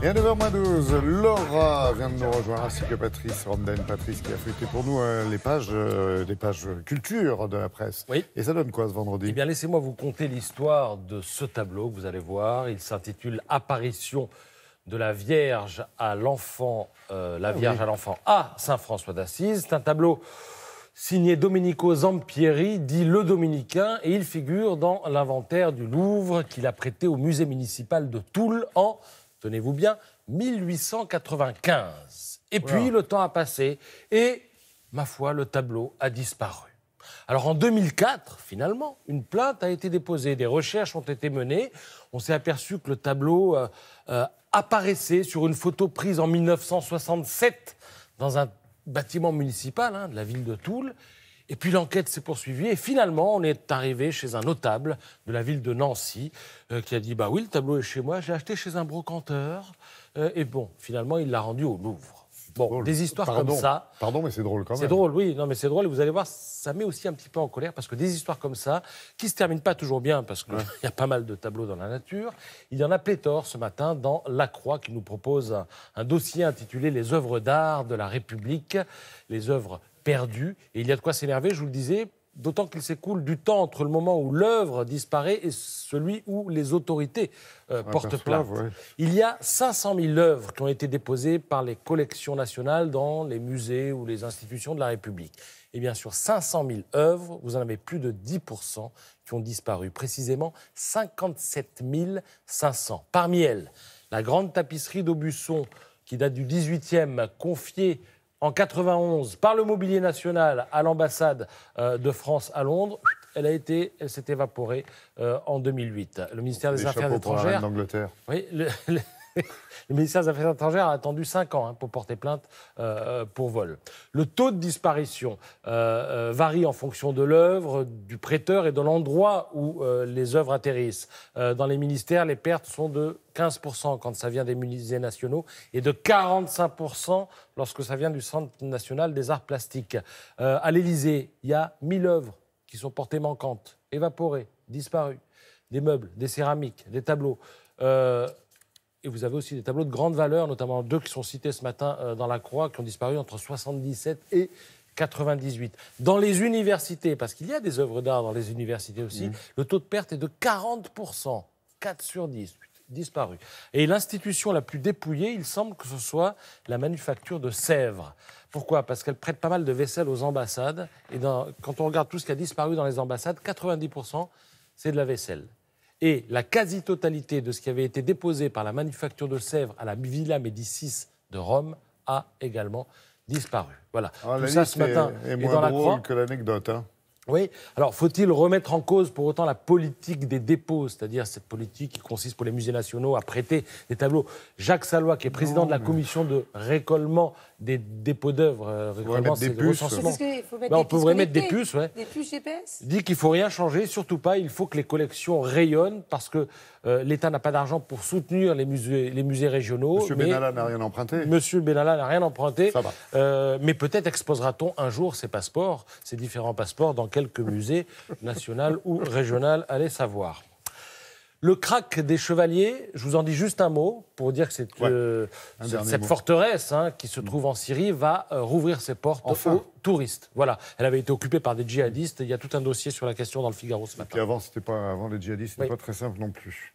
Et à 9h12, Laura vient de nous rejoindre, ainsi que Patrice Romden. Patrice qui a feuilleté pour nous des pages culture de la presse. Oui. Et ça donne quoi ce vendredi? Eh bien, laissez-moi vous conter l'histoire de ce tableau que vous allez voir. Il s'intitule « Apparition de la Vierge à l'enfant, à l'enfant à Saint-François d'Assise ». C'est un tableau signé Domenico Zampieri, dit le Dominicain, et il figure dans l'inventaire du Louvre qu'il a prêté au musée municipal de Toul en, tenez-vous bien, 1895. Et puis, le temps a passé et, ma foi, le tableau a disparu. Alors en 2004, finalement, une plainte a été déposée, des recherches ont été menées. On s'est aperçu que le tableau apparaissait sur une photo prise en 1967 dans un bâtiment municipal de la ville de Toul. Et puis l'enquête s'est poursuivie et finalement on est arrivé chez un notable de la ville de Nancy qui a dit « bah oui, le tableau est chez moi, j'ai acheté chez un brocanteur ». Et bon, finalement il l'a rendu au Louvre. Bon, Drôle. des histoires comme ça... Pardon, mais c'est drôle quand même. C'est drôle, oui. Non, mais c'est drôle. Et vous allez voir, ça met aussi un petit peu en colère parce que des histoires comme ça, qui ne se terminent pas toujours bien, parce qu'il y a pas mal de tableaux dans la nature, il y en a pléthore ce matin dans La Croix qui nous propose un dossier intitulé « Les œuvres d'art de la République », les œuvres perdues. Et il y a de quoi s'énerver, je vous le disais, d'autant qu'il s'écoule du temps entre le moment où l'œuvre disparaît et celui où les autorités portent plainte. Ouais. Il y a 500 000 œuvres qui ont été déposées par les collections nationales dans les musées ou les institutions de la République. Et bien sur 500 000 œuvres, vous en avez plus de 10% qui ont disparu, précisément 57 500. Parmi elles, la grande tapisserie d'Aubusson, qui date du 18e, confiée en 91 par le Mobilier National à l'ambassade de France à Londres, elle s'est évaporée en 2008. Le ministère des Affaires étrangères, oui, le ministère des Affaires étrangères a attendu 5 ans pour porter plainte pour vol. Le taux de disparition varie en fonction de l'œuvre, du prêteur et de l'endroit où les œuvres atterrissent. Dans les ministères, les pertes sont de 15% quand ça vient des musées nationaux et de 45% lorsque ça vient du Centre national des arts plastiques. À l'Élysée, il y a 1000 œuvres qui sont portées manquantes, évaporées, disparues. Des meubles, des céramiques, des tableaux. Et vous avez aussi des tableaux de grande valeur, notamment 2 qui sont cités ce matin dans La Croix, qui ont disparu entre 77 et 98. Dans les universités, parce qu'il y a des œuvres d'art dans les universités aussi, le taux de perte est de 40%, 4 sur 10 disparus. Et l'institution la plus dépouillée, il semble que ce soit la manufacture de Sèvres. Pourquoi ? Parce qu'elle prête pas mal de vaisselle aux ambassades. Et quand on regarde tout ce qui a disparu dans les ambassades, 90%, c'est de la vaisselle. Et la quasi-totalité de ce qui avait été déposé par la manufacture de Sèvres à la Villa Médicis de Rome a également disparu. Voilà. Alors, tout ça ce matin est dans moins La drôle Croix. que l'anecdote. Oui. Alors, faut-il remettre en cause pour autant la politique des dépôts, c'est-à-dire cette politique qui consiste pour les musées nationaux à prêter des tableaux? Jacques Salois, qui est président de la commission de récollement des dépôts d'œuvres, c'est le recensement. On pourrait mettre des puces, des puces GPS. Dit qu'il ne faut rien changer, surtout pas. Il faut que les collections rayonnent parce que l'État n'a pas d'argent pour soutenir les musées régionaux. Monsieur Benalla n'a rien emprunté. Monsieur Benalla n'a rien emprunté. Ça va. Mais peut-être exposera-t-on un jour ces passeports, ces différents passeports, dans quelques musées nationaux ou régionaux, allez savoir. Le krach des Chevaliers, je vous en dis juste un mot pour dire que cette forteresse qui se trouve en Syrie va rouvrir ses portes aux touristes. Voilà, elle avait été occupée par des djihadistes. Il y a tout un dossier sur la question dans le Figaro ce matin. Et avant, avant les djihadistes, c'était pas très simple non plus.